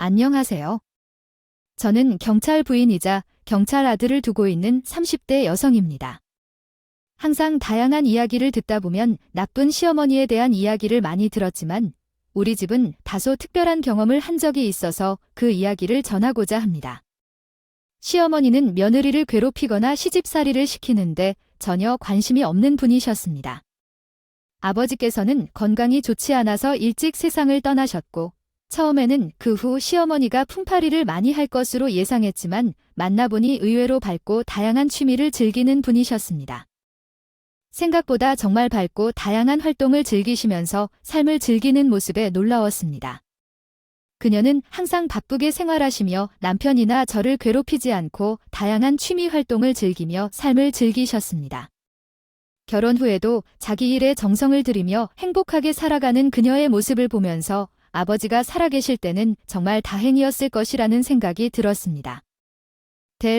안녕하세요. 저는 경찰 부인이자 경찰 아들을 두고 있는 30대 여성입니다. 항상 다양한 이야기를 듣다 보면 나쁜 시어머니에 대한 이야기를 많이 들었지만 우리 집은 다소 특별한 경험을 한 적이 있어서 그 이야기를 전하고자 합니다. 시어머니는 며느리를 괴롭히거나 시집살이를 시키는데 전혀 관심이 없는 분이셨습니다. 아버지께서는 건강이 좋지 않아서 일찍 세상을 떠나셨고 처음에는 그 후 시어머니가 품팔이를 많이 할 것으로 예상했지만 만나보니 의외로 밝고 다양한 취미를 즐기는 분이셨습니다. 생각보다 정말 밝고 다양한 활동을 즐기시면서 삶을 즐기는 모습에 놀라웠습니다. 그녀는 항상 바쁘게 생활하시며 남편이나 저를 괴롭히지 않고 다양한 취미 활동을 즐기며 삶을 즐기셨습니다. 결혼 후에도 자기 일에 정성을 들이며 행복하게 살아가는 그녀의 모습을 보면서 아버지가 살아계실 때는 정말 다행이었을 것이라는 생각이 들었습니다.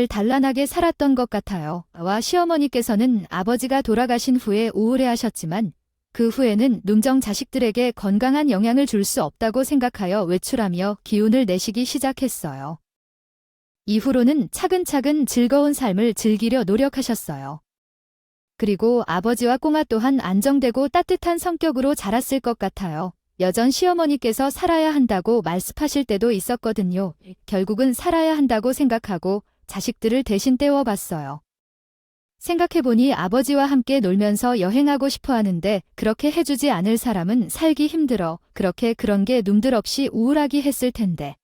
단란하게 살았던 것 같아요. 와 시어머니께서는 아버지가 돌아가신 후에 우울해하셨지만 그 후에는 눈정 자식들에게 건강한 영양을 줄 수 없다고 생각하여 외출하며 기운을 내시기 시작했어요. 이후로는 차근차근 즐거운 삶을 즐기려 노력하셨어요. 그리고 아버지와 꼬마 또한 안정되고 따뜻한 성격으로 자랐을 것 같아요. 여전 시어머니께서 살아야 한다고 말씀하실 때도 있었거든요. 결국은 살아야 한다고 생각하고 자식들을 대신 떼워봤어요. 생각해보니 아버지와 함께 놀면서 여행하고 싶어 하는데 그렇게 해주지 않을 사람은 살기 힘들어 그런 게 놈들 없이 우울하기 했을 텐데.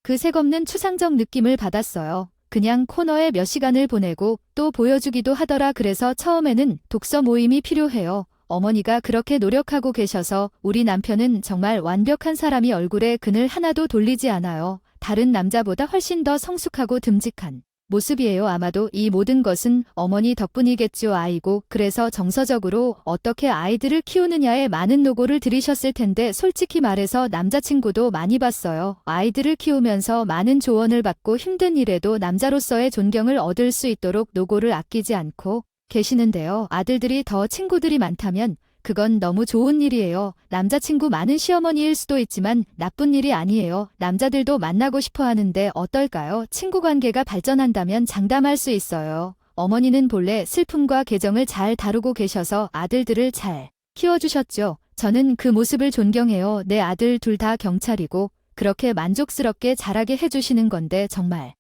그 색없는 추상적 느낌을 받았어요. 그냥 코너에 몇 시간을 보내고 또 보여주기도 하더라. 그래서 처음에는 독서 모임이 필요해요. 어머니가 그렇게 노력하고 계셔서 우리 남편은 정말 완벽한 사람이 얼굴에 그늘 하나도 돌리지 않아요. 다른 남자보다 훨씬 더 성숙하고 듬직한 모습이에요. 아마도 이 모든 것은 어머니 덕분이겠죠. 아이고, 그래서 정서적으로 어떻게 아이들을 키우느냐에 많은 노고를 들이셨을 텐데 솔직히 말해서 남자친구도 많이 봤어요. 아이들을 키우면서 많은 조언을 받고 힘든 일에도 남자로서의 존경을 얻을 수 있도록 노고를 아끼지 않고 계시는데요. 아들들이 더 친구들이 많다면 그건 너무 좋은 일이에요. 남자친구 많은 시어머니일 수도 있지만 나쁜 일이 아니에요. 남자들도 만나고 싶어 하는데 어떨까요? 친구 관계가 발전한다면 장담할 수 있어요. 어머니는 본래 슬픔과 개정을 잘 다루고 계셔서 아들들을 잘 키워주셨죠. 저는 그 모습을 존경해요. 내 아들 둘 다 경찰이고 그렇게 만족스럽게 자라게 해주시는 건데 정말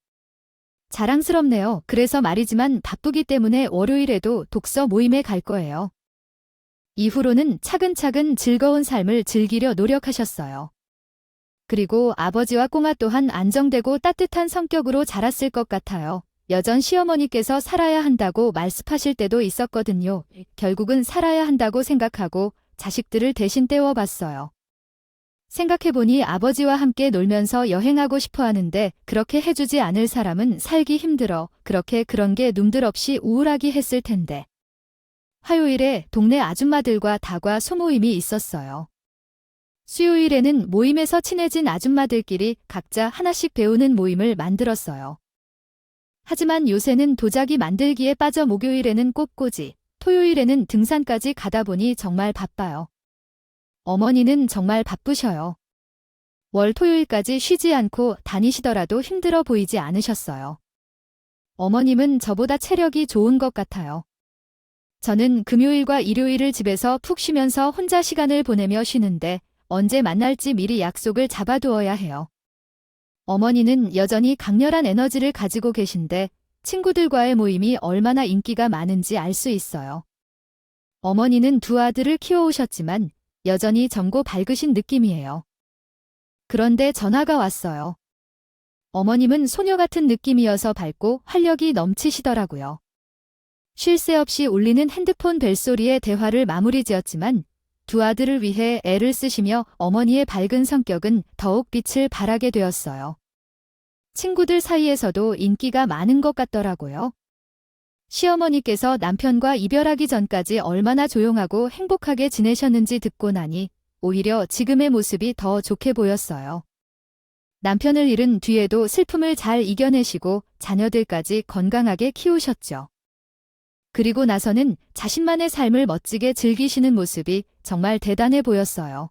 자랑스럽네요. 그래서 말이지만 바쁘기 때문에 월요일에도 독서 모임에 갈 거예요. 이후로는 차근차근 즐거운 삶을 즐기려 노력하셨어요. 그리고 아버지와 꼬마 또한 안정되고 따뜻한 성격으로 자랐을 것 같아요. 여전 시어머니께서 살아야 한다고 말씀하실 때도 있었거든요. 결국은 살아야 한다고 생각하고 자식들을 대신 떼워봤어요. 생각해보니 아버지와 함께 놀면서 여행하고 싶어 하는데 그렇게 해주지 않을 사람은 살기 힘들어 그런 게 놈들 없이 우울하기 했을 텐데. 화요일에 동네 아줌마들과 다과 소모임이 있었어요. 수요일에는 모임에서 친해진 아줌마들끼리 각자 하나씩 배우는 모임을 만들었어요. 하지만 요새는 도자기 만들기에 빠져 목요일에는 꽃꽂이, 토요일에는 등산까지 가다 보니 정말 바빠요. 어머니는 정말 바쁘셔요. 월 토요일까지 쉬지 않고 다니시더라도 힘들어 보이지 않으셨어요. 어머님은 저보다 체력이 좋은 것 같아요. 저는 금요일과 일요일을 집에서 푹 쉬면서 혼자 시간을 보내며 쉬는데 언제 만날지 미리 약속을 잡아두어야 해요. 어머니는 여전히 강렬한 에너지를 가지고 계신데 친구들과의 모임이 얼마나 인기가 많은지 알 수 있어요. 어머니는 두 아들을 키워오셨지만 여전히 젊고 밝으신 느낌이에요. 그런데 전화가 왔어요. 어머님은 소녀 같은 느낌이어서 밝고 활력이 넘치시더라고요. 쉴 새 없이 울리는 핸드폰 벨소리에 대화를 마무리 지었지만 두 아들을 위해 애를 쓰시며 어머니의 밝은 성격은 더욱 빛을 발하게 되었어요. 친구들 사이에서도 인기가 많은 것 같더라고요. 시어머니께서 남편과 이별하기 전까지 얼마나 조용하고 행복하게 지내셨는지 듣고 나니 오히려 지금의 모습이 더 좋게 보였어요. 남편을 잃은 뒤에도 슬픔을 잘 이겨내시고 자녀들까지 건강하게 키우셨죠. 그리고 나서는 자신만의 삶을 멋지게 즐기시는 모습이 정말 대단해 보였어요.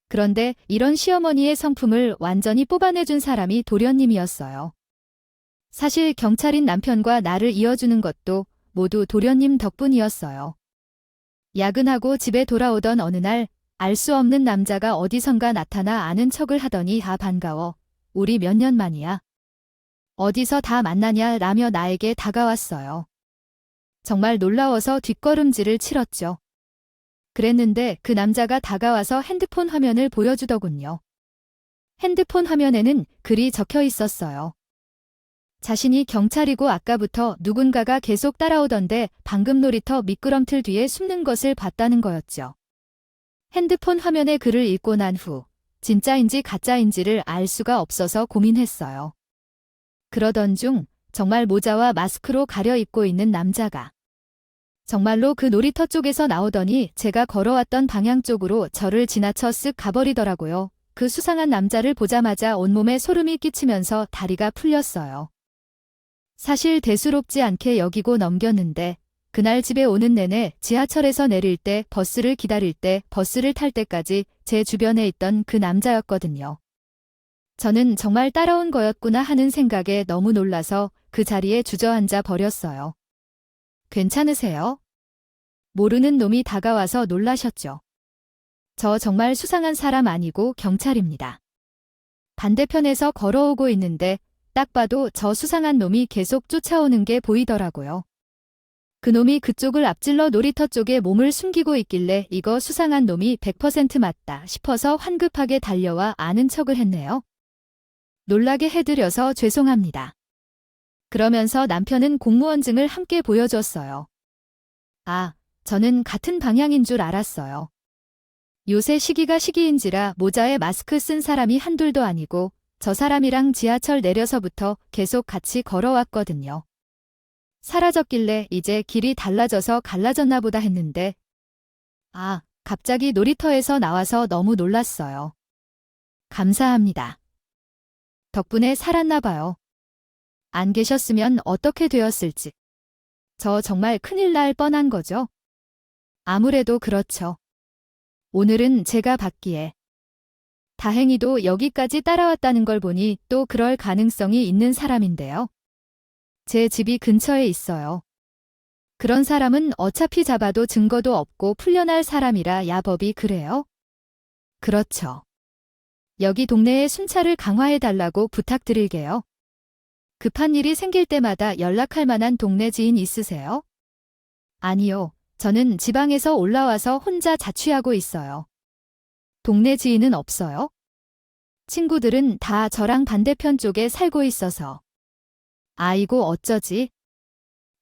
그런데 이런 시어머니의 성품을 완전히 뽑아내준 사람이 도련님이었어요. 사실 경찰인 남편과 나를 이어주는 것도 모두 도련님 덕분이었어요. 야근하고 집에 돌아오던 어느 날 알 수 없는 남자가 어디선가 나타나 아는 척을 하더니 다 반가워. 우리 몇 년 만이야. 어디서 다 만나냐 라며 나에게 다가왔어요. 정말 놀라워서 뒷걸음질을 치렀죠. 그랬는데 그 남자가 다가와서 핸드폰 화면을 보여주더군요. 핸드폰 화면에는 글이 적혀 있었어요. 자신이 경찰이고 아까부터 누군가가 계속 따라오던데 방금 놀이터 미끄럼틀 뒤에 숨는 것을 봤다는 거였죠. 핸드폰 화면의 글을 읽고 난 후 진짜인지 가짜인지를 알 수가 없어서 고민했어요. 그러던 중 정말 모자와 마스크로 가려 입고 있는 남자가 정말로 그 놀이터 쪽에서 나오더니 제가 걸어왔던 방향 쪽으로 저를 지나쳐 쓱 가버리더라고요. 그 수상한 남자를 보자마자 온몸에 소름이 끼치면서 다리가 풀렸어요. 사실 대수롭지 않게 여기고 넘겼는데 그날 집에 오는 내내 지하철에서 내릴 때, 버스를 기다릴 때, 버스를 탈 때까지 제 주변에 있던 그 남자였거든요. 저는 정말 따라온 거였구나 하는 생각에 너무 놀라서 그 자리에 주저앉아 버렸어요. 괜찮으세요? 모르는 놈이 다가와서 놀라셨죠. 저 정말 수상한 사람 아니고 경찰입니다. 반대편에서 걸어오고 있는데 딱 봐도 저 수상한 놈이 계속 쫓아오는 게 보이더라고요. 그 놈이 그쪽을 앞질러 놀이터 쪽에 몸을 숨기고 있길래 이거 수상한 놈이 100% 맞다 싶어서 황급하게 달려와 아는 척을 했네요. 놀라게 해드려서 죄송합니다. 그러면서 남편은 공무원증을 함께 보여줬어요. 아, 저는 같은 방향인 줄 알았어요. 요새 시기가 시기인지라 모자에 마스크 쓴 사람이 한둘도 아니고 저 사람이랑 지하철 내려서부터 계속 같이 걸어왔거든요. 사라졌길래 이제 길이 달라져서 갈라졌나 보다 했는데 갑자기 놀이터에서 나와서 너무 놀랐어요. 감사합니다. 덕분에 살았나 봐요. 안 계셨으면 어떻게 되었을지. 저 정말 큰일 날 뻔한 거죠? 아무래도 그렇죠. 오늘은 제가 받기에. 다행히도 여기까지 따라왔다는 걸 보니 또 그럴 가능성이 있는 사람인데요. 제 집이 근처에 있어요. 그런 사람은 어차피 잡아도 증거도 없고 풀려날 사람이라 야법이 그래요? 그렇죠. 여기 동네에 순찰을 강화해달라고 부탁드릴게요. 급한 일이 생길 때마다 연락할 만한 동네 지인 있으세요? 아니요. 저는 지방에서 올라와서 혼자 자취하고 있어요. 동네 지인은 없어요? 친구들은 다 저랑 반대편 쪽에 살고 있어서. 아이고 어쩌지?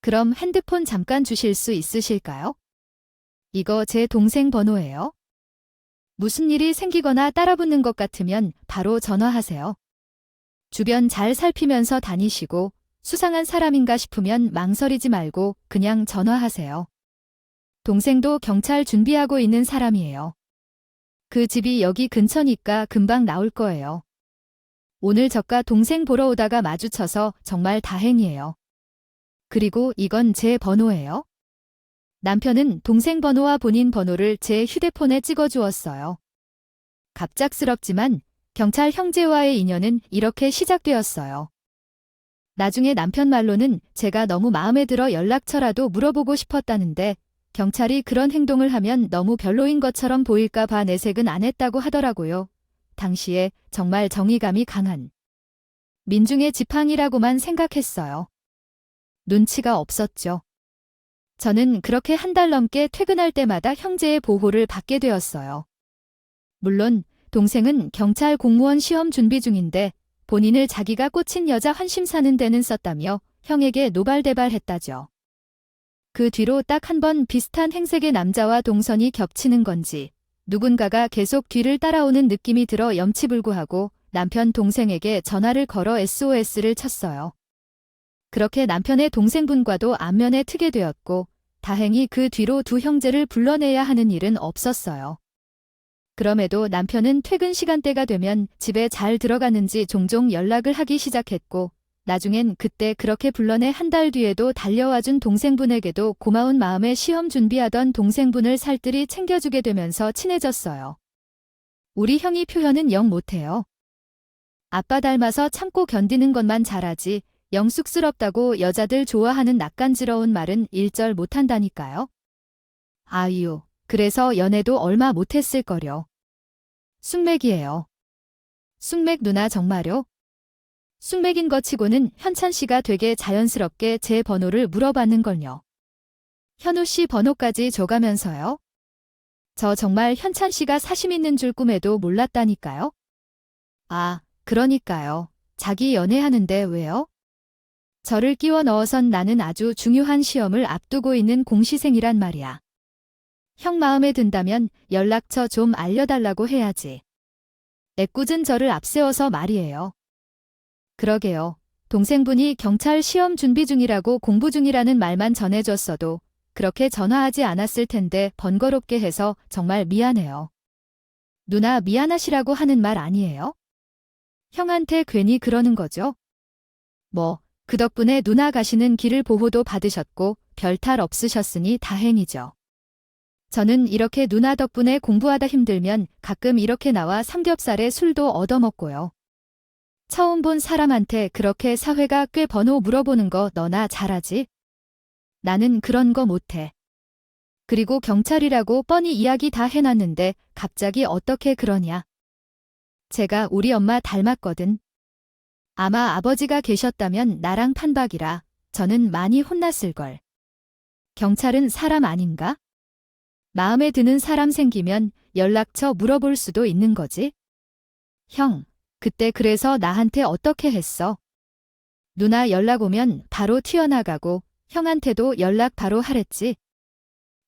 그럼 핸드폰 잠깐 주실 수 있으실까요? 이거 제 동생 번호예요. 무슨 일이 생기거나 따라붙는 것 같으면 바로 전화하세요. 주변 잘 살피면서 다니시고 수상한 사람인가 싶으면 망설이지 말고 그냥 전화하세요. 동생도 경찰 준비하고 있는 사람이에요. 그 집이 여기 근처니까 금방 나올 거예요. 오늘 저가 동생 보러 오다가 마주쳐서 정말 다행이에요. 그리고 이건 제 번호예요. 남편은 동생 번호와 본인 번호를 제 휴대폰에 찍어주었어요. 갑작스럽지만 경찰 형제와의 인연은 이렇게 시작되었어요. 나중에 남편 말로는 제가 너무 마음에 들어 연락처라도 물어보고 싶었다는데 경찰이 그런 행동을 하면 너무 별로인 것처럼 보일까 봐 내색은 안 했다고 하더라고요. 당시에 정말 정의감이 강한 민중의 지팡이라고만 생각했어요. 눈치가 없었죠. 저는 그렇게 한 달 넘게 퇴근할 때마다 형제의 보호를 받게 되었어요. 물론 동생은 경찰 공무원 시험 준비 중인데 본인을 자기가 꽂힌 여자 환심 사는 데는 썼다며 형에게 노발대발했다죠. 그 뒤로 딱 한 번 비슷한 행색의 남자와 동선이 겹치는 건지 누군가가 계속 뒤를 따라오는 느낌이 들어 염치불구하고 남편 동생에게 전화를 걸어 SOS를 쳤어요. 그렇게 남편의 동생분과도 안면에 트게 되었고 다행히 그 뒤로 두 형제를 불러내야 하는 일은 없었어요. 그럼에도 남편은 퇴근 시간대가 되면 집에 잘 들어가는지 종종 연락을 하기 시작했고 나중엔 그때 그렇게 불러내 한 달 뒤에도 달려와준 동생분에게도 고마운 마음에 시험 준비하던 동생분을 살뜰히 챙겨주게 되면서 친해졌어요. 우리 형이 표현은 영 못해요. 아빠 닮아서 참고 견디는 것만 잘하지 영 쑥스럽다고 여자들 좋아하는 낯간지러운 말은 일절 못한다니까요. 아유, 그래서 연애도 얼마 못했을 거려. 숙맥이에요. 숙맥 누나 정말요? 숙맥인 것 치고는 현찬 씨가 되게 자연스럽게 제 번호를 물어봤는 걸요. 현우 씨 번호까지 줘가면서요? 저 정말 현찬 씨가 사심 있는 줄 꿈에도 몰랐다니까요. 아, 그러니까요. 자기 연애하는데 왜요? 저를 끼워 넣어선 나는 아주 중요한 시험을 앞두고 있는 공시생이란 말이야. 형 마음에 든다면 연락처 좀 알려달라고 해야지. 애꿎은 저를 앞세워서 말이에요. 그러게요. 동생분이 경찰 시험 준비 중이라고 공부 중이라는 말만 전해줬어도 그렇게 전화하지 않았을 텐데 번거롭게 해서 정말 미안해요. 누나 미안하시라고 하는 말 아니에요? 형한테 괜히 그러는 거죠? 뭐, 그 덕분에 누나 가시는 길을 보호도 받으셨고 별탈 없으셨으니 다행이죠. 저는 이렇게 누나 덕분에 공부하다 힘들면 가끔 이렇게 나와 삼겹살에 술도 얻어먹고요. 처음 본 사람한테 그렇게 사회가 꽤 번호 물어보는 거 너나 잘하지? 나는 그런 거 못해. 그리고 경찰이라고 뻔히 이야기 다 해놨는데 갑자기 어떻게 그러냐. 제가 우리 엄마 닮았거든. 아마 아버지가 계셨다면 나랑 판박이라 저는 많이 혼났을걸. 경찰은 사람 아닌가? 마음에 드는 사람 생기면 연락처 물어볼 수도 있는 거지. 형, 그때 그래서 나한테 어떻게 했어? 누나 연락 오면 바로 튀어나가고 형한테도 연락 바로 하랬지.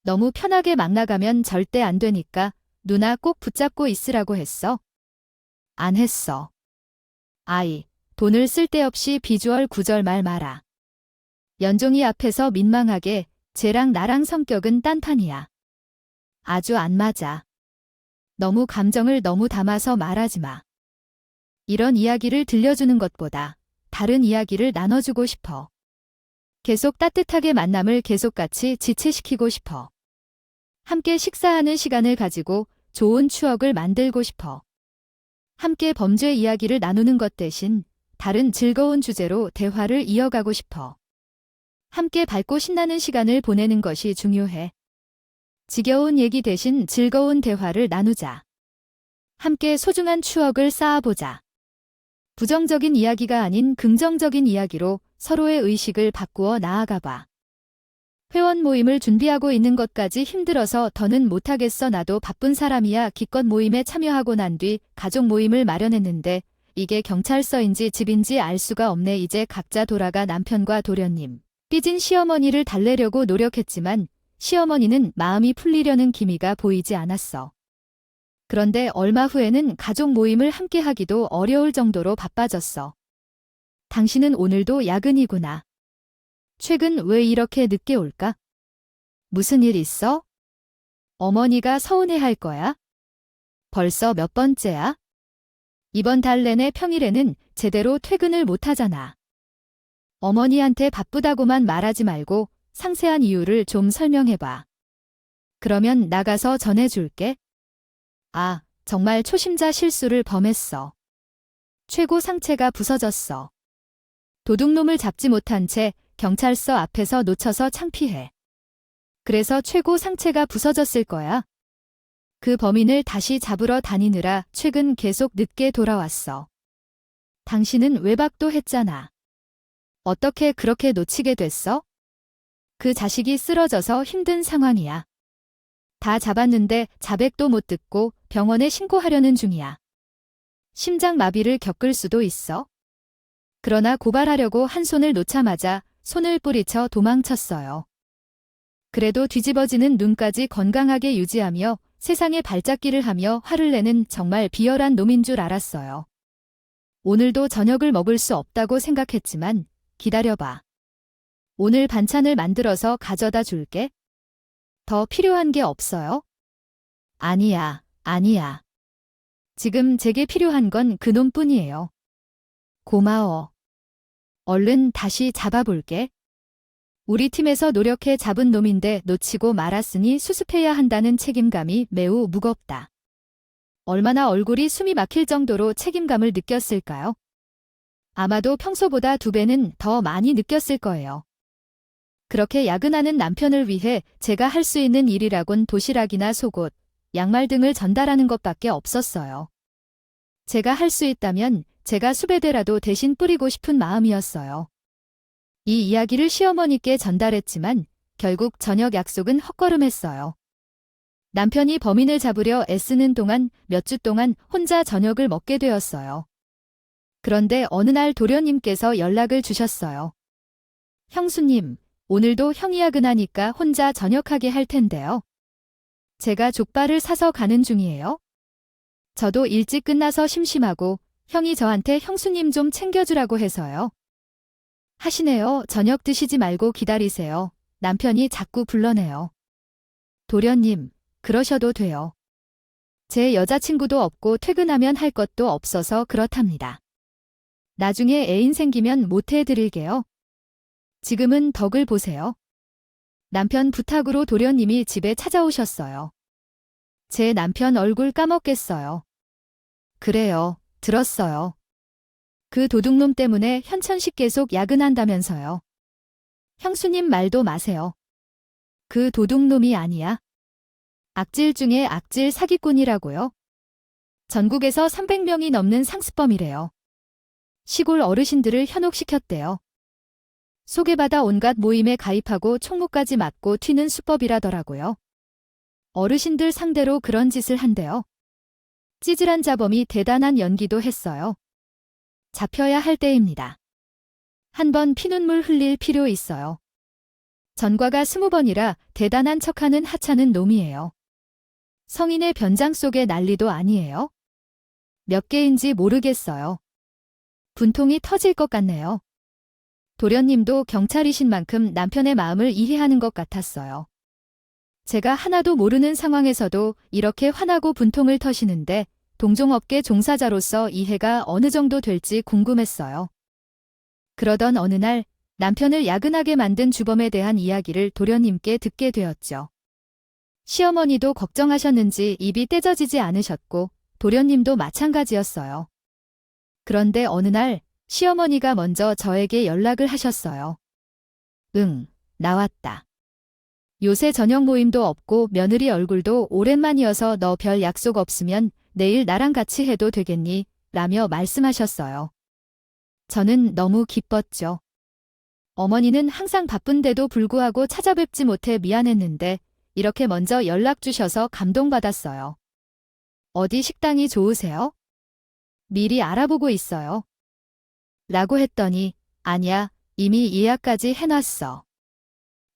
너무 편하게 막 나가면 절대 안 되니까 누나 꼭 붙잡고 있으라고 했어. 안 했어. 아이, 돈을 쓸데없이 비주얼 구절 말 마라. 연종이 앞에서 민망하게 쟤랑 나랑 성격은 딴판이야. 아주 안 맞아. 너무 감정을 너무 담아서 말하지 마. 이런 이야기를 들려주는 것보다 다른 이야기를 나눠주고 싶어. 계속 따뜻하게 만남을 계속 같이 지체시키고 싶어. 함께 식사하는 시간을 가지고 좋은 추억을 만들고 싶어. 함께 범죄 이야기를 나누는 것 대신 다른 즐거운 주제로 대화를 이어가고 싶어. 함께 밝고 신나는 시간을 보내는 것이 중요해. 지겨운 얘기 대신 즐거운 대화를 나누자. 함께 소중한 추억을 쌓아보자. 부정적인 이야기가 아닌 긍정적인 이야기로 서로의 의식을 바꾸어 나아가봐. 회원 모임을 준비하고 있는 것까지 힘들어서 더는 못하겠어. 나도 바쁜 사람이야. 기껏 모임에 참여하고 난 뒤 가족 모임을 마련했는데 이게 경찰서인지 집인지 알 수가 없네. 이제 각자 돌아가 남편과 도련님. 삐진 시어머니를 달래려고 노력했지만 시어머니는 마음이 풀리려는 기미가 보이지 않았어. 그런데 얼마 후에는 가족 모임을 함께 하기도 어려울 정도로 바빠졌어. 당신은 오늘도 야근이구나. 최근 왜 이렇게 늦게 올까? 무슨 일 있어? 어머니가 서운해할 거야? 벌써 몇 번째야? 이번 달 내내 평일에는 제대로 퇴근을 못하잖아. 어머니한테 바쁘다고만 말하지 말고 상세한 이유를 좀 설명해봐. 그러면 나가서 전해줄게. 아, 정말 초심자 실수를 범했어. 최고 상체가 부서졌어. 도둑놈을 잡지 못한 채 경찰서 앞에서 놓쳐서 창피해. 그래서 최고 상체가 부서졌을 거야. 그 범인을 다시 잡으러 다니느라 최근 계속 늦게 돌아왔어. 당신은 외박도 했잖아. 어떻게 그렇게 놓치게 됐어? 그 자식이 쓰러져서 힘든 상황이야. 다 잡았는데 자백도 못 듣고 병원에 신고하려는 중이야. 심장마비를 겪을 수도 있어. 그러나 고발하려고 한 손을 놓자마자 손을 뿌리쳐 도망쳤어요. 그래도 뒤집어지는 눈까지 건강하게 유지하며 세상에 발작기를 하며 화를 내는 정말 비열한 놈인 줄 알았어요. 오늘도 저녁을 먹을 수 없다고 생각했지만 기다려봐. 오늘 반찬을 만들어서 가져다 줄게. 더 필요한 게 없어요? 아니야, 아니야. 지금 제게 필요한 건 그놈뿐이에요. 고마워. 얼른 다시 잡아볼게. 우리 팀에서 노력해 잡은 놈인데 놓치고 말았으니 수습해야 한다는 책임감이 매우 무겁다. 얼마나 얼굴이 숨이 막힐 정도로 책임감을 느꼈을까요? 아마도 평소보다 2배는 더 많이 느꼈을 거예요. 그렇게 야근하는 남편을 위해 제가 할 수 있는 일이라곤 도시락이나 속옷, 양말 등을 전달하는 것밖에 없었어요. 제가 할 수 있다면 제가 수배대라도 대신 뿌리고 싶은 마음이었어요. 이 이야기를 시어머니께 전달했지만 결국 저녁 약속은 헛걸음했어요. 남편이 범인을 잡으려 애쓰는 동안 몇 주 동안 혼자 저녁을 먹게 되었어요. 그런데 어느 날 도련님께서 연락을 주셨어요. 형수님, 오늘도 형이 야근하니까 혼자 저녁하게 할 텐데요. 제가 족발을 사서 가는 중이에요. 저도 일찍 끝나서 심심하고 형이 저한테 형수님 좀 챙겨주라고 해서요. 하시네요. 저녁 드시지 말고 기다리세요. 남편이 자꾸 불러내요. 도련님, 그러셔도 돼요. 제 여자친구도 없고 퇴근하면 할 것도 없어서 그렇답니다. 나중에 애인 생기면 모태해드릴게요. 지금은 덕을 보세요. 남편 부탁으로 도련님이 집에 찾아오셨어요. 제 남편 얼굴 까먹겠어요. 그래요, 들었어요. 그 도둑놈 때문에 현천식 계속 야근한다면서요. 형수님 말도 마세요. 그 도둑놈이 아니야. 악질 중에 악질 사기꾼이라고요. 전국에서 300명이 넘는 상습범이래요. 시골 어르신들을 현혹시켰대요. 소개받아 온갖 모임에 가입하고 총무까지 맡고 튀는 수법이라더라고요. 어르신들 상대로 그런 짓을 한대요. 찌질한 자범이 대단한 연기도 했어요. 잡혀야 할 때입니다. 한번 피눈물 흘릴 필요 있어요. 전과가 20번이라 대단한 척하는 하찮은 놈이에요. 성인의 변장 속의 난리도 아니에요. 몇 개인지 모르겠어요. 분통이 터질 것 같네요. 도련님도 경찰이신 만큼 남편의 마음을 이해하는 것 같았어요. 제가 하나도 모르는 상황에서도 이렇게 화나고 분통을 터시는데 동종업계 종사자로서 이해가 어느 정도 될지 궁금했어요. 그러던 어느 날 남편을 야근하게 만든 주범에 대한 이야기를 도련님께 듣게 되었죠. 시어머니도 걱정하셨는지 입이 떼져지지 않으셨고 도련님도 마찬가지였어요. 그런데 어느 날 시어머니가 먼저 저에게 연락을 하셨어요. 응, 나왔다. 요새 저녁 모임도 없고 며느리 얼굴도 오랜만이어서 너 별 약속 없으면 내일 나랑 같이 해도 되겠니? 라며 말씀하셨어요. 저는 너무 기뻤죠. 어머니는 항상 바쁜데도 불구하고 찾아뵙지 못해 미안했는데 이렇게 먼저 연락 주셔서 감동받았어요. 어디 식당이 좋으세요? 미리 알아보고 있어요. 라고 했더니 아니야, 이미 예약까지 해놨어.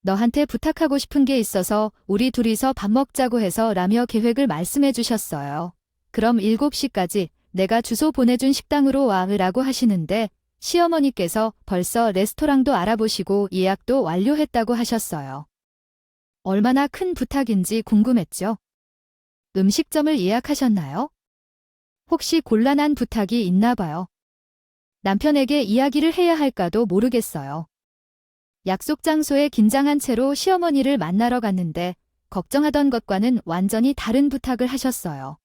너한테 부탁하고 싶은 게 있어서 우리 둘이서 밥 먹자고 해서 라며 계획을 말씀해 주셨어요. 그럼 7시까지 내가 주소 보내준 식당으로 와 라고 하시는데 시어머니께서 벌써 레스토랑도 알아보시고 예약도 완료했다고 하셨어요. 얼마나 큰 부탁인지 궁금했죠. 음식점을 예약하셨나요? 혹시 곤란한 부탁이 있나 봐요. 남편에게 이야기를 해야 할까도 모르겠어요. 약속 장소에 긴장한 채로 시어머니를 만나러 갔는데 걱정하던 것과는 완전히 다른 부탁을 하셨어요.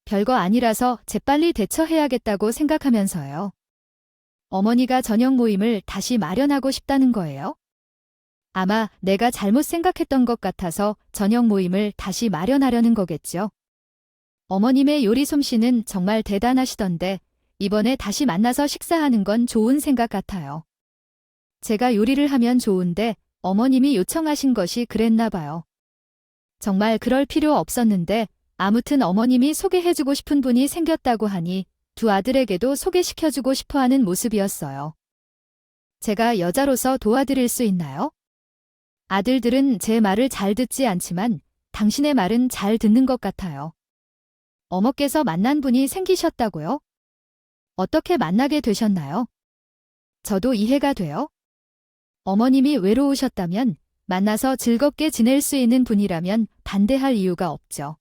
별거 아니라서 재빨리 대처해야겠다고 생각하면서요. 어머니가 저녁 모임을 다시 마련하고 싶다는 거예요. 아마 내가 잘못 생각했던 것 같아서 저녁 모임을 다시 마련하려는 거겠죠. 어머님의 요리 솜씨는 정말 대단하시던데 이번에 다시 만나서 식사하는 건 좋은 생각 같아요. 제가 요리를 하면 좋은데 어머님이 요청하신 것이 그랬나 봐요. 정말 그럴 필요 없었는데 아무튼 어머님이 소개해주고 싶은 분이 생겼다고 하니 두 아들에게도 소개시켜주고 싶어하는 모습이었어요. 제가 여자로서 도와드릴 수 있나요? 아들들은 제 말을 잘 듣지 않지만 당신의 말은 잘 듣는 것 같아요. 어머께서 만난 분이 생기셨다고요? 어떻게 만나게 되셨나요? 저도 이해가 돼요. 어머님이 외로우셨다면 만나서 즐겁게 지낼 수 있는 분이라면 반대할 이유가 없죠.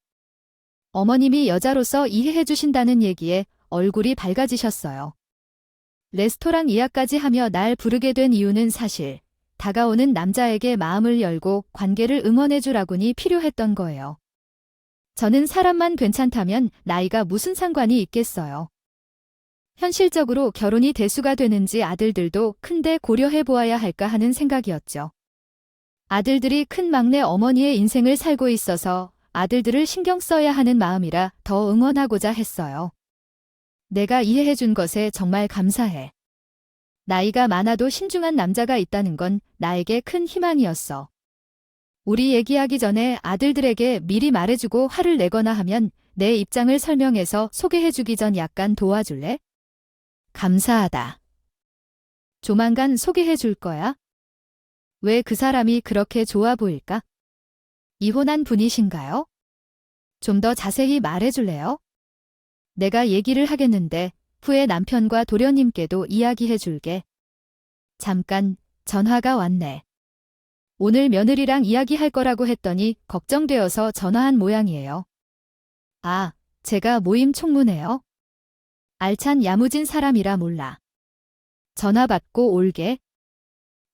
어머님이 여자로서 이해해 주신다는 얘기에 얼굴이 밝아지셨어요. 레스토랑 예약까지 하며 날 부르게 된 이유는 사실 다가오는 남자에게 마음을 열고 관계를 응원해 주라군이 필요했던 거예요. 저는 사람만 괜찮다면 나이가 무슨 상관이 있겠어요. 현실적으로 결혼이 대수가 되는지 아들들도 큰데 고려해 보아야 할까 하는 생각이었죠. 아들들이 큰 막내 어머니의 인생을 살고 있어서 아들들을 신경 써야 하는 마음이라 더 응원하고자 했어요. 내가 이해해 준 것에 정말 감사해. 나이가 많아도 신중한 남자가 있다는 건 나에게 큰 희망이었어. 우리 얘기하기 전에 아들들에게 미리 말해주고 화를 내거나 하면 내 입장을 설명해서 소개해주기 전 약간 도와줄래? 감사하다. 조만간 소개해줄 거야? 왜 그 사람이 그렇게 좋아 보일까? 이혼한 분이신가요? 좀 더 자세히 말해줄래요? 내가 얘기를 하겠는데 후에 남편과 도련님께도 이야기해줄게. 잠깐, 전화가 왔네. 오늘 며느리랑 이야기할 거라고 했더니 걱정되어서 전화한 모양이에요. 아, 제가 모임 총무네요. 알찬 야무진 사람이라 몰라. 전화 받고 올게.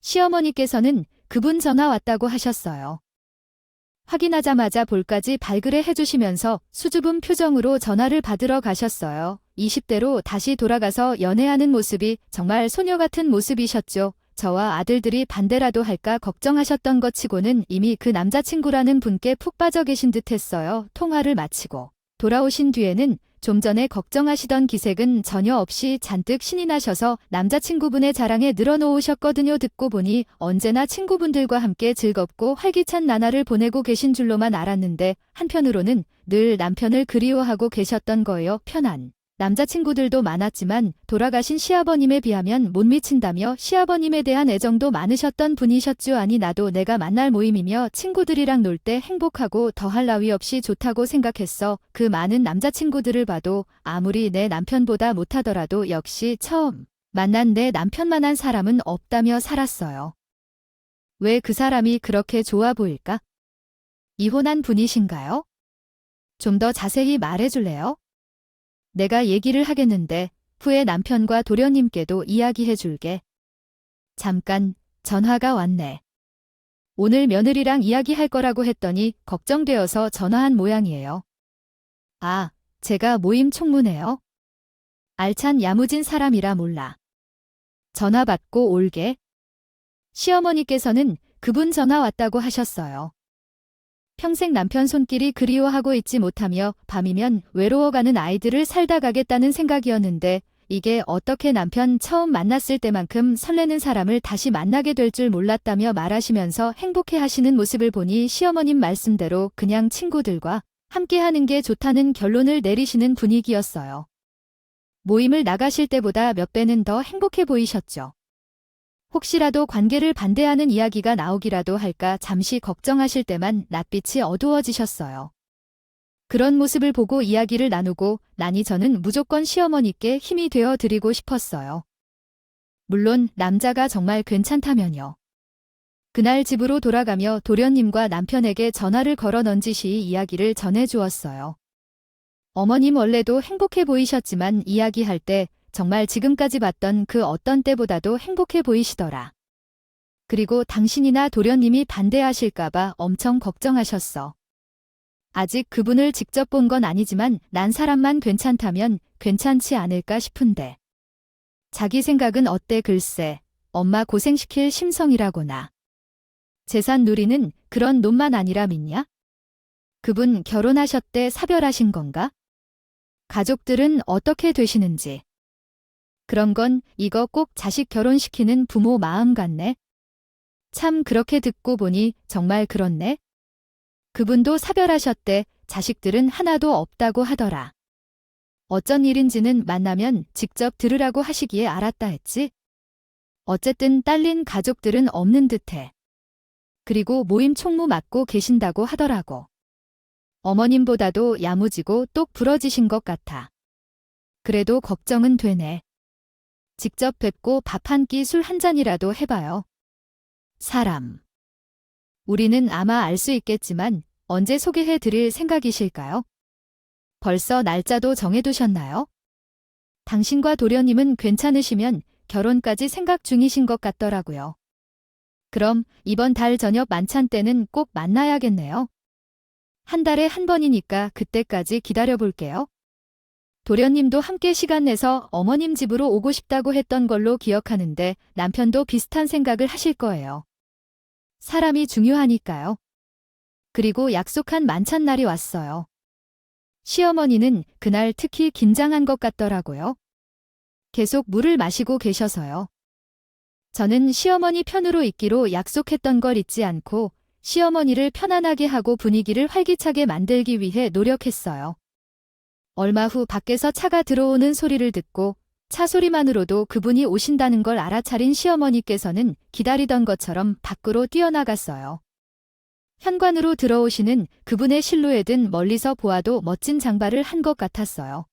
시어머니께서는 그분 전화 왔다고 하셨어요. 확인하자마자 볼까지 발그레 해주시면서 수줍은 표정으로 전화를 받으러 가셨어요. 20대로 다시 돌아가서 연애하는 모습이 정말 소녀 같은 모습이셨죠. 저와 아들들이 반대라도 할까 걱정하셨던 것 치고는 이미 그 남자친구라는 분께 푹 빠져 계신 듯 했어요. 통화를 마치고 돌아오신 뒤에는 좀 전에 걱정하시던 기색은 전혀 없이 잔뜩 신이 나셔서 남자친구분의 자랑에 늘어놓으셨거든요. 듣고 보니 언제나 친구분들과 함께 즐겁고 활기찬 나날을 보내고 계신 줄로만 알았는데 한편으로는 늘 남편을 그리워하고 계셨던 거예요. 편한 남자친구들도 많았지만 돌아가신 시아버님에 비하면 못 미친다며 시아버님에 대한 애정도 많으셨던 분이셨죠. 아니 나도 내가 만날 모임이며 친구들이랑 놀 때 행복하고 더할 나위 없이 좋다고 생각했어. 그 많은 남자친구들을 봐도 아무리 내 남편보다 못하더라도 역시 처음 만난 내 남편만한 사람은 없다며 살았어요. 왜 그 사람이 그렇게 좋아 보일까? 이혼한 분이신가요? 좀 더 자세히 말해줄래요? 내가 얘기를 하겠는데 후에 남편과 도련님께도 이야기해줄게. 잠깐, 전화가 왔네. 오늘 며느리랑 이야기할 거라고 했더니 걱정되어서 전화한 모양이에요. 아, 제가 모임 총무네요. 알찬 야무진 사람이라 몰라. 전화 받고 올게. 시어머니께서는 그분 전화 왔다고 하셨어요. 평생 남편 손길이 그리워하고 있지 못하며 밤이면 외로워가는 아이들을 살다 가겠다는 생각이었는데 이게 어떻게 남편 처음 만났을 때만큼 설레는 사람을 다시 만나게 될 줄 몰랐다며 말하시면서 행복해하시는 모습을 보니 시어머님 말씀대로 그냥 친구들과 함께하는 게 좋다는 결론을 내리시는 분위기였어요. 모임을 나가실 때보다 몇 배는 더 행복해 보이셨죠. 혹시라도 관계를 반대하는 이야기가 나오기라도 할까 잠시 걱정하실 때만 낯빛이 어두워지셨어요. 그런 모습을 보고 이야기를 나누고 나니 저는 무조건 시어머니께 힘이 되어 드리고 싶었어요. 물론 남자가 정말 괜찮다면요. 그날 집으로 돌아가며 도련님과 남편에게 전화를 걸어 넌지시 이야기를 전해주었어요. 어머님 원래도 행복해 보이셨지만 이야기할 때 정말 지금까지 봤던 그 어떤 때보다도 행복해 보이시더라. 그리고 당신이나 도련님이 반대하실까봐 엄청 걱정하셨어. 아직 그분을 직접 본 건 아니지만 난 사람만 괜찮다면 괜찮지 않을까 싶은데. 자기 생각은 어때 글쎄. 엄마 고생시킬 심성이라고나. 재산 누리는 그런 놈만 아니라 믿냐? 그분 결혼하셨대 사별하신 건가? 가족들은 어떻게 되시는지. 그런 건 이거 꼭 자식 결혼시키는 부모 마음 같네. 참 그렇게 듣고 보니 정말 그렇네. 그분도 사별하셨대. 자식들은 하나도 없다고 하더라. 어쩐 일인지는 만나면 직접 들으라고 하시기에 알았다 했지. 어쨌든 딸린 가족들은 없는 듯해. 그리고 모임 총무 맡고 계신다고 하더라고. 어머님보다도 야무지고 똑 부러지신 것 같아. 그래도 걱정은 되네. 직접 뵙고 밥 한 끼 술 한 잔이라도 해봐요. 사람. 우리는 아마 알 수 있겠지만 언제 소개해 드릴 생각이실까요? 벌써 날짜도 정해두셨나요? 당신과 도련님은 괜찮으시면 결혼까지 생각 중이신 것 같더라고요. 그럼 이번 달 저녁 만찬 때는 꼭 만나야겠네요. 한 달에 한 번이니까 그때까지 기다려볼게요. 도련님도 함께 시간 내서 어머님 집으로 오고 싶다고 했던 걸로 기억하는데 남편도 비슷한 생각을 하실 거예요. 사람이 중요하니까요. 그리고 약속한 만찬날이 왔어요. 시어머니는 그날 특히 긴장한 것 같더라고요. 계속 물을 마시고 계셔서요. 저는 시어머니 편으로 있기로 약속했던 걸 잊지 않고 시어머니를 편안하게 하고 분위기를 활기차게 만들기 위해 노력했어요. 얼마 후 밖에서 차가 들어오는 소리를 듣고 차 소리만으로도 그분이 오신다는 걸 알아차린 시어머니께서는 기다리던 것처럼 밖으로 뛰어나갔어요. 현관으로 들어오시는 그분의 실루엣은 멀리서 보아도 멋진 장발을 한 것 같았어요.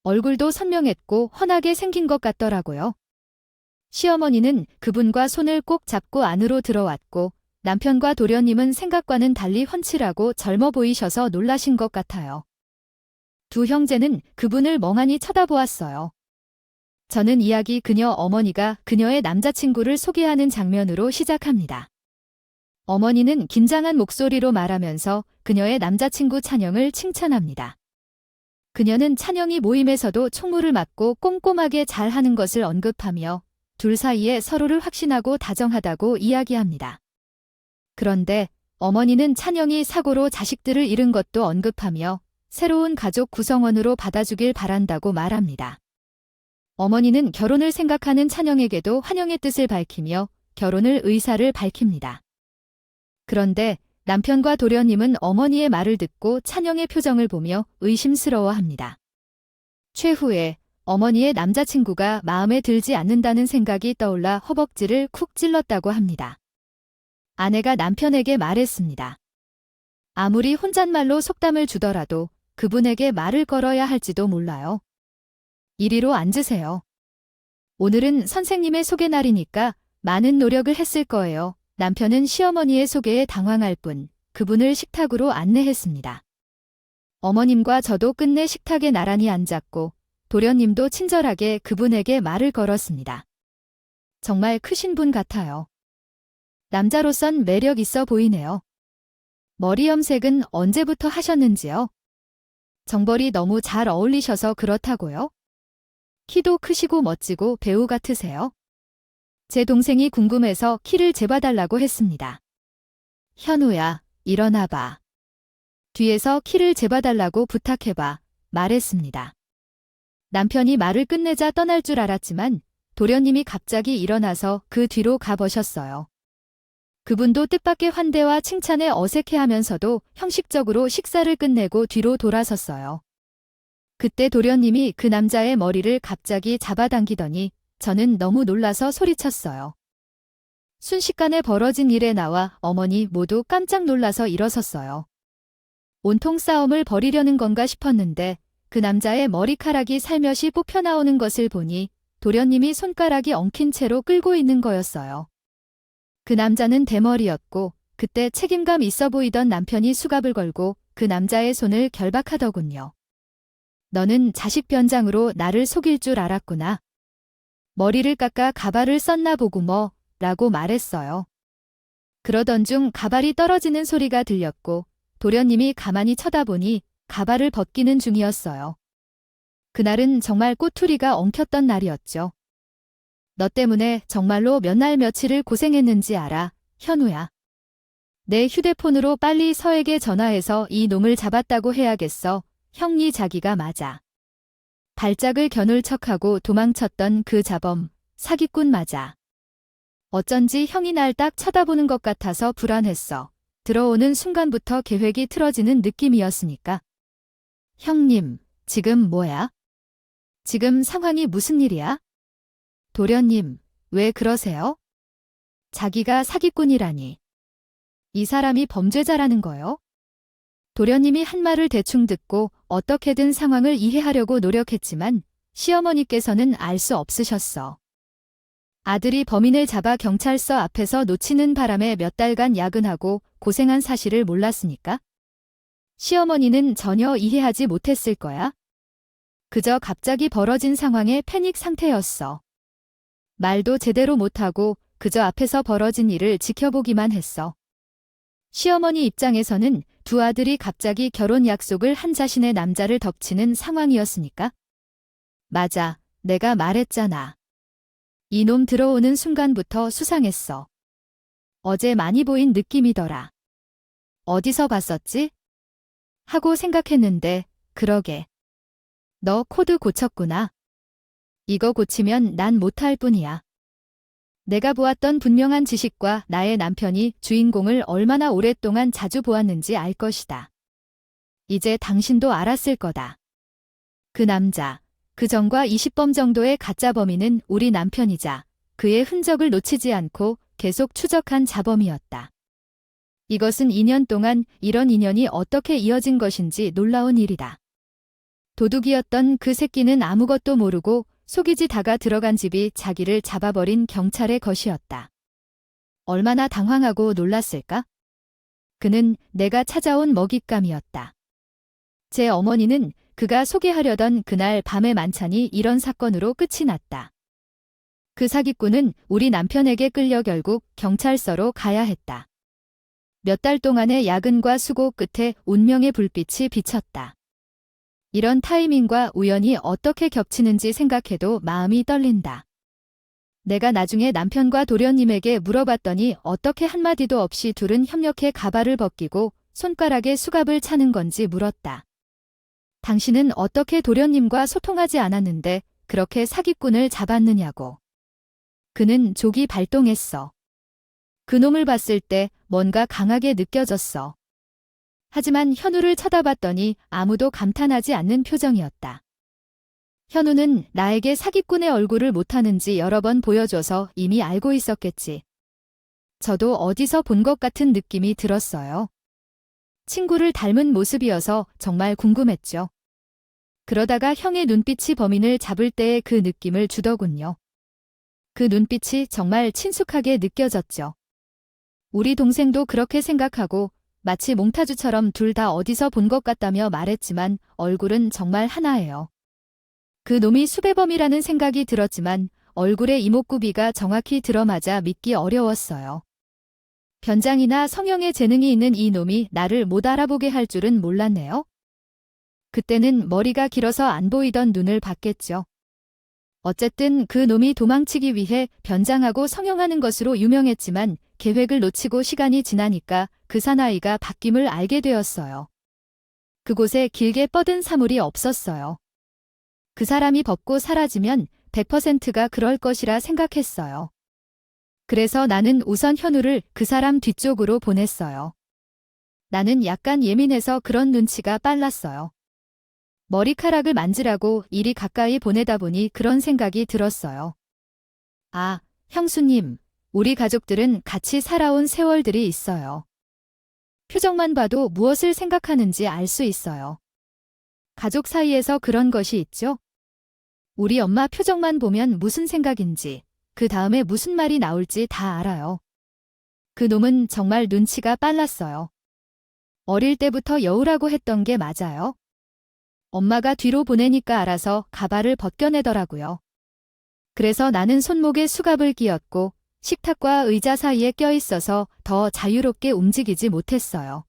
얼굴도 선명했고 훤하게 생긴 것 같더라고요. 시어머니는 그분과 손을 꼭 잡고 안으로 들어왔고 남편과 도련님은 생각과는 달리 훤칠하고 젊어 보이셔서 놀라신 것 같아요. 두 형제는 그분을 멍하니 쳐다보았어요. 저는 이야기 그녀 어머니가 그녀의 남자친구를 소개하는 장면으로 시작합니다. 어머니는 긴장한 목소리로 말하면서 그녀의 남자친구 찬영을 칭찬합니다. 그녀는 찬영이 모임에서도 총무를 맡고 꼼꼼하게 잘하는 것을 언급하며 둘 사이에 서로를 확신하고 다정하다고 이야기합니다. 그런데 어머니는 찬영이 사고로 자식들을 잃은 것도 언급하며 새로운 가족 구성원으로 받아주길 바란다고 말합니다. 어머니는 결혼을 생각하는 찬영에게도 환영의 뜻을 밝히며 결혼을 의사를 밝힙니다. 그런데 남편과 도련님은 어머니의 말을 듣고 찬영의 표정을 보며 의심스러워합니다. 최후에 어머니의 남자친구가 마음에 들지 않는다는 생각이 떠올라 허벅지를 쿡 찔렀다고 합니다. 아내가 남편에게 말했습니다. 아무리 혼잣말로 속담을 주더라도 그분에게 말을 걸어야 할지도 몰라요. 이리로 앉으세요. 오늘은 선생님의 소개 날이니까 많은 노력을 했을 거예요. 남편은 시어머니의 소개에 당황할 뿐 그분을 식탁으로 안내했습니다. 어머님과 저도 끝내 식탁에 나란히 앉았고 도련님도 친절하게 그분에게 말을 걸었습니다. 정말 크신 분 같아요. 남자로선 매력 있어 보이네요. 머리 염색은 언제부터 하셨는지요? 정벌이 너무 잘 어울리셔서 그렇다고요? 키도 크시고 멋지고 배우 같으세요. 제 동생이 궁금해서 키를 재봐달라고 했습니다. 현우야, 일어나봐. 뒤에서 키를 재봐달라고 부탁해봐, 말했습니다. 남편이 말을 끝내자 떠날 줄 알았지만 도련님이 갑자기 일어나서 그 뒤로 가버셨어요. 그분도 뜻밖의 환대와 칭찬에 어색해하면서도 형식적으로 식사를 끝내고 뒤로 돌아섰어요. 그때 도련님이 그 남자의 머리를 갑자기 잡아당기더니 저는 너무 놀라서 소리쳤어요. 순식간에 벌어진 일에 나와 어머니 모두 깜짝 놀라서 일어섰어요. 온통 싸움을 벌이려는 건가 싶었는데 그 남자의 머리카락이 살며시 뽑혀나오는 것을 보니 도련님이 손가락이 엉킨 채로 끌고 있는 거였어요. 그 남자는 대머리였고 그때 책임감 있어 보이던 남편이 수갑을 걸고 그 남자의 손을 결박하더군요. 너는 자식 변장으로 나를 속일 줄 알았구나. 머리를 깎아 가발을 썼나 보고 뭐 라고 말했어요. 그러던 중 가발이 떨어지는 소리가 들렸고 도련님이 가만히 쳐다보니 가발을 벗기는 중이었어요. 그날은 정말 꼬투리가 엉켰던 날이었죠. 너 때문에 정말로 몇 날 며칠을 고생했는지 알아, 현우야. 내 휴대폰으로 빨리 서에게 전화해서 이 놈을 잡았다고 해야겠어. 형니 자기가 맞아. 발작을 겨눌 척하고 도망쳤던 그 자범, 사기꾼 맞아. 어쩐지 형이 날 딱 쳐다보는 것 같아서 불안했어. 들어오는 순간부터 계획이 틀어지는 느낌이었으니까. 형님, 지금 뭐야? 지금 상황이 무슨 일이야? 도련님, 왜 그러세요? 자기가 사기꾼이라니. 이 사람이 범죄자라는 거요? 도련님이 한 말을 대충 듣고 어떻게든 상황을 이해하려고 노력했지만 시어머니께서는 알 수 없으셨어. 아들이 범인을 잡아 경찰서 앞에서 놓치는 바람에 몇 달간 야근하고 고생한 사실을 몰랐으니까? 시어머니는 전혀 이해하지 못했을 거야. 그저 갑자기 벌어진 상황에 패닉 상태였어. 말도 제대로 못하고 그저 앞에서 벌어진 일을 지켜보기만 했어. 시어머니 입장에서는 두 아들이 갑자기 결혼 약속을 한 자신의 남자를 덮치는 상황이었으니까? 맞아, 내가 말했잖아. 이놈 들어오는 순간부터 수상했어. 어제 많이 보인 느낌이더라. 어디서 봤었지? 하고 생각했는데, 그러게. 너 코드 고쳤구나. 이거 고치면 난 못할 뿐이야. 내가 보았던 분명한 지식과 나의 남편이 주인공을 얼마나 오랫동안 자주 보았는지 알 것이다. 이제 당신도 알았을 거다. 그 남자, 그 전과 20범 정도의 가짜 범인은 우리 남편이자 그의 흔적을 놓치지 않고 계속 추적한 자범이었다. 이것은 2년 동안 이런 인연이 어떻게 이어진 것인지 놀라운 일이다. 도둑이었던 그 새끼는 아무것도 모르고 속이지다가 들어간 집이 자기를 잡아버린 경찰의 것이었다. 얼마나 당황하고 놀랐을까? 그는 내가 찾아온 먹잇감이었다. 제 어머니는 그가 소개하려던 그날 밤의 만찬이 이런 사건으로 끝이 났다. 그 사기꾼은 우리 남편에게 끌려 결국 경찰서로 가야 했다. 몇 달 동안의 야근과 수고 끝에 운명의 불빛이 비쳤다. 이런 타이밍과 우연이 어떻게 겹치는지 생각해도 마음이 떨린다. 내가 나중에 남편과 도련님에게 물어봤더니 어떻게 한마디도 없이 둘은 협력해 가발을 벗기고 손가락에 수갑을 차는 건지 물었다. 당신은 어떻게 도련님과 소통하지 않았는데 그렇게 사기꾼을 잡았느냐고. 그는 족이 발동했어. 그놈을 봤을 때 뭔가 강하게 느껴졌어. 하지만 현우를 쳐다봤더니 아무도 감탄하지 않는 표정이었다. 현우는 나에게 사기꾼의 얼굴을 못하는지 여러 번 보여줘서 이미 알고 있었겠지. 저도 어디서 본 것 같은 느낌이 들었어요. 친구를 닮은 모습이어서 정말 궁금했죠. 그러다가 형의 눈빛이 범인을 잡을 때의 그 느낌을 주더군요. 그 눈빛이 정말 친숙하게 느껴졌죠. 우리 동생도 그렇게 생각하고 마치 몽타주처럼 둘 다 어디서 본 것 같다며 말했지만 얼굴은 정말 하나예요. 그 놈이 수배범이라는 생각이 들었지만 얼굴에 이목구비가 정확히 들어맞아 믿기 어려웠어요. 변장이나 성형에 재능이 있는 이 놈이 나를 못 알아보게 할 줄은 몰랐네요. 그때는 머리가 길어서 안 보이던 눈을 봤겠죠. 어쨌든 그 놈이 도망치기 위해 변장하고 성형하는 것으로 유명했지만 계획을 놓치고 시간이 지나니까 그 사나이가 바뀜을 알게 되었어요. 그곳에 길게 뻗은 사물이 없었어요. 그 사람이 벗고 사라지면 100%가 그럴 것이라 생각했어요. 그래서 나는 우선 현우를 그 사람 뒤쪽으로 보냈어요. 나는 약간 예민해서 그런 눈치가 빨랐어요. 머리카락을 만지라고 이리 가까이 보내다 보니 그런 생각이 들었어요. 아, 형수님, 우리 가족들은 같이 살아온 세월들이 있어요. 표정만 봐도 무엇을 생각하는지 알 수 있어요. 가족 사이에서 그런 것이 있죠? 우리 엄마 표정만 보면 무슨 생각인지, 그 다음에 무슨 말이 나올지 다 알아요. 그 놈은 정말 눈치가 빨랐어요. 어릴 때부터 여우라고 했던 게 맞아요. 엄마가 뒤로 보내니까 알아서 가발을 벗겨내더라고요. 그래서 나는 손목에 수갑을 끼웠고 식탁과 의자 사이에 껴있어서 더 자유롭게 움직이지 못했어요.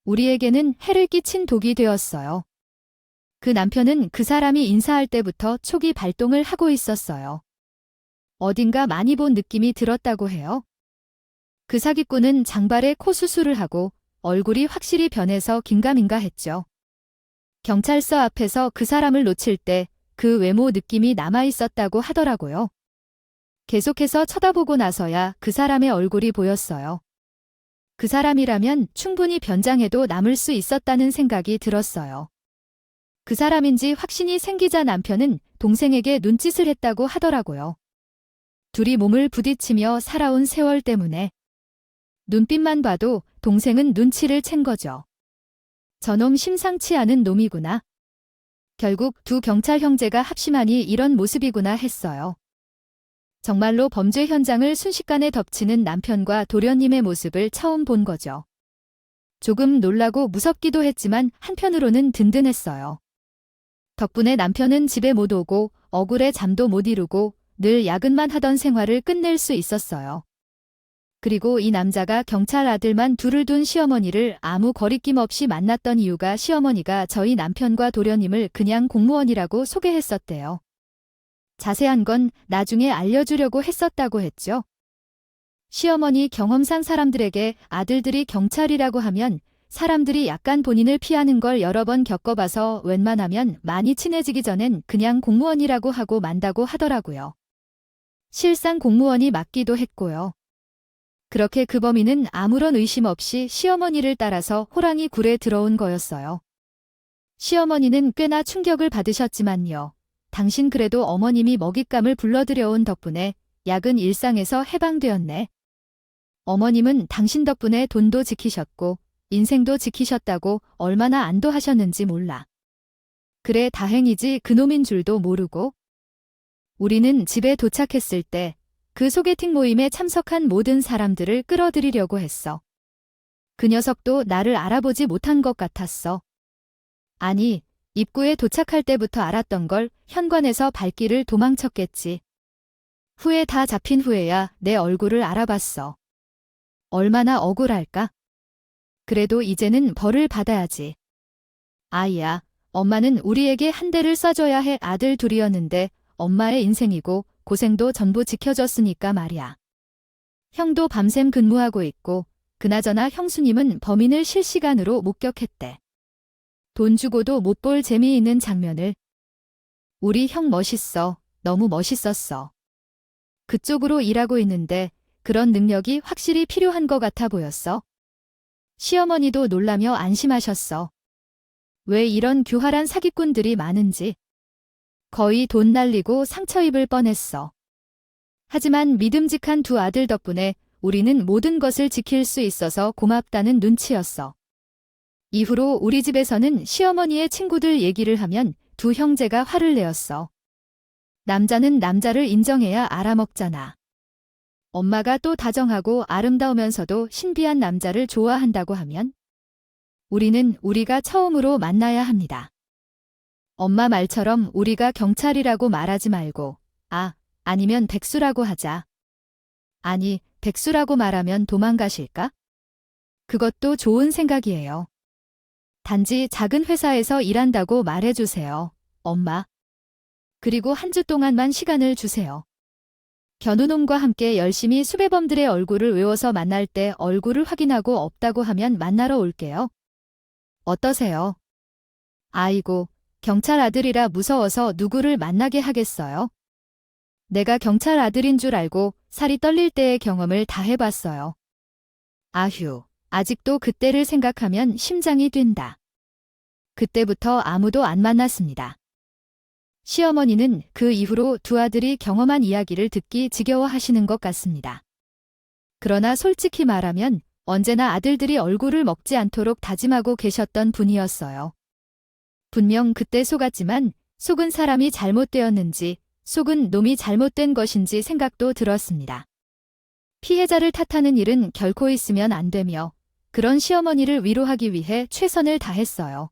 우리에게는 해를 끼친 독이 되었어요. 그 남편은 그 사람이 인사할 때부터 촉이 발동을 하고 있었어요. 어딘가 많이 본 느낌이 들었다고 해요. 그 사기꾼은 장발에 코 수술을 하고 얼굴이 확실히 변해서 긴가민가했죠. 경찰서 앞에서 그 사람을 놓칠 때 그 외모 느낌이 남아있었다고 하더라고요. 계속해서 쳐다보고 나서야 그 사람의 얼굴이 보였어요. 그 사람이라면 충분히 변장해도 남을 수 있었다는 생각이 들었어요. 그 사람인지 확신이 생기자 남편은 동생에게 눈짓을 했다고 하더라고요. 둘이 몸을 부딪히며 살아온 세월 때문에. 눈빛만 봐도 동생은 눈치를 챈 거죠. 저놈 심상치 않은 놈이구나. 결국 두 경찰 형제가 합심하니 이런 모습이구나 했어요. 정말로 범죄 현장을 순식간에 덮치는 남편과 도련님의 모습을 처음 본 거죠. 조금 놀라고 무섭기도 했지만 한편으로는 든든했어요. 덕분에 남편은 집에 못 오고 억울해 잠도 못 이루고 늘 야근만 하던 생활을 끝낼 수 있었어요. 그리고 이 남자가 경찰 아들만 둘을 둔 시어머니를 아무 거리낌 없이 만났던 이유가 시어머니가 저희 남편과 도련님을 그냥 공무원이라고 소개했었대요. 자세한 건 나중에 알려주려고 했었다고 했죠. 시어머니 경험상 사람들에게 아들들이 경찰이라고 하면 사람들이 약간 본인을 피하는 걸 여러 번 겪어봐서 웬만하면 많이 친해지기 전엔 그냥 공무원이라고 하고 만다고 하더라고요. 실상 공무원이 맞기도 했고요. 그렇게 그 범인은 아무런 의심 없이 시어머니를 따라서 호랑이 굴에 들어온 거였어요. 시어머니는 꽤나 충격을 받으셨지만요. 당신 그래도 어머님이 먹잇감을 불러들여온 덕분에 야근 일상에서 해방되었네. 어머님은 당신 덕분에 돈도 지키셨고 인생도 지키셨다고 얼마나 안도하셨는지 몰라. 그래 다행이지 그놈인 줄도 모르고. 우리는 집에 도착했을 때 그 소개팅 모임에 참석한 모든 사람들을 끌어들이려고 했어. 그 녀석도 나를 알아보지 못한 것 같았어. 아니, 입구에 도착할 때부터 알았던 걸 현관에서 발길을 도망쳤겠지. 후에 다 잡힌 후에야 내 얼굴을 알아봤어. 얼마나 억울할까? 그래도 이제는 벌을 받아야지. 아이야, 엄마는 우리에게 한 대를 쏴줘야 해 아들 둘이었는데 엄마의 인생이고 고생도 전부 지켜줬으니까 말이야. 형도 밤샘 근무하고 있고 그나저나 형수님은 범인을 실시간으로 목격했대. 돈 주고도 못 볼 재미있는 장면을. 우리 형 멋있어. 너무 멋있었어. 그쪽으로 일하고 있는데 그런 능력이 확실히 필요한 것 같아 보였어. 시어머니도 놀라며 안심하셨어. 왜 이런 교활한 사기꾼들이 많은지. 거의 돈 날리고 상처 입을 뻔했어. 하지만 믿음직한 두 아들 덕분에 우리는 모든 것을 지킬 수 있어서 고맙다는 눈치였어. 이후로 우리 집에서는 시어머니의 친구들 얘기를 하면 두 형제가 화를 내었어. 남자는 남자를 인정해야 알아먹잖아. 엄마가 또 다정하고 아름다우면서도 신비한 남자를 좋아한다고 하면 우리는 우리가 처음으로 만나야 합니다. 엄마 말처럼 우리가 경찰이라고 말하지 말고 아니면 백수라고 하자. 아니, 백수라고 말하면 도망가실까? 그것도 좋은 생각이에요. 단지 작은 회사에서 일한다고 말해주세요, 엄마. 그리고 한 주 동안만 시간을 주세요. 견우놈과 함께 열심히 수배범들의 얼굴을 외워서 만날 때 얼굴을 확인하고 없다고 하면 만나러 올게요. 어떠세요? 아이고, 경찰 아들이라 무서워서 누구를 만나게 하겠어요? 내가 경찰 아들인 줄 알고 살이 떨릴 때의 경험을 다 해봤어요. 아휴, 아직도 그때를 생각하면 심장이 뛴다. 그때부터 아무도 안 만났습니다. 시어머니는 그 이후로 두 아들이 경험한 이야기를 듣기 지겨워하시는 것 같습니다. 그러나 솔직히 말하면 언제나 아들들이 얼굴을 먹지 않도록 다짐하고 계셨던 분이었어요. 분명 그때 속았지만 속은 사람이 잘못되었는지 속은 놈이 잘못된 것인지 생각도 들었습니다. 피해자를 탓하는 일은 결코 있으면 안 되며 그런 시어머니를 위로하기 위해 최선을 다했어요.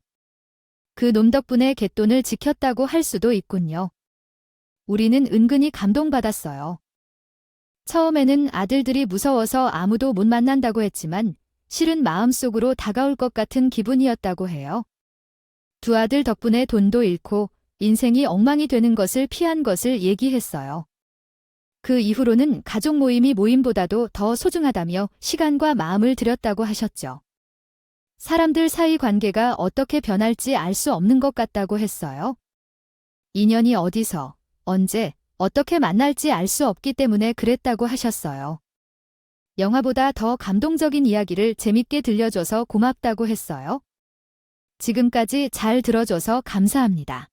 그 놈 덕분에 갯돈을 지켰다고 할 수도 있군요. 우리는 은근히 감동받았어요. 처음에는 아들들이 무서워서 아무도 못 만난다고 했지만 실은 마음속으로 다가올 것 같은 기분이었다고 해요. 두 아들 덕분에 돈도 잃고 인생이 엉망이 되는 것을 피한 것을 얘기했어요. 그 이후로는 가족 모임이 모임보다도 더 소중하다며 시간과 마음을 들였다고 하셨죠. 사람들 사이 관계가 어떻게 변할지 알 수 없는 것 같다고 했어요. 인연이 어디서, 언제, 어떻게 만날지 알 수 없기 때문에 그랬다고 하셨어요. 영화보다 더 감동적인 이야기를 재밌게 들려줘서 고맙다고 했어요. 지금까지 잘 들어줘서 감사합니다.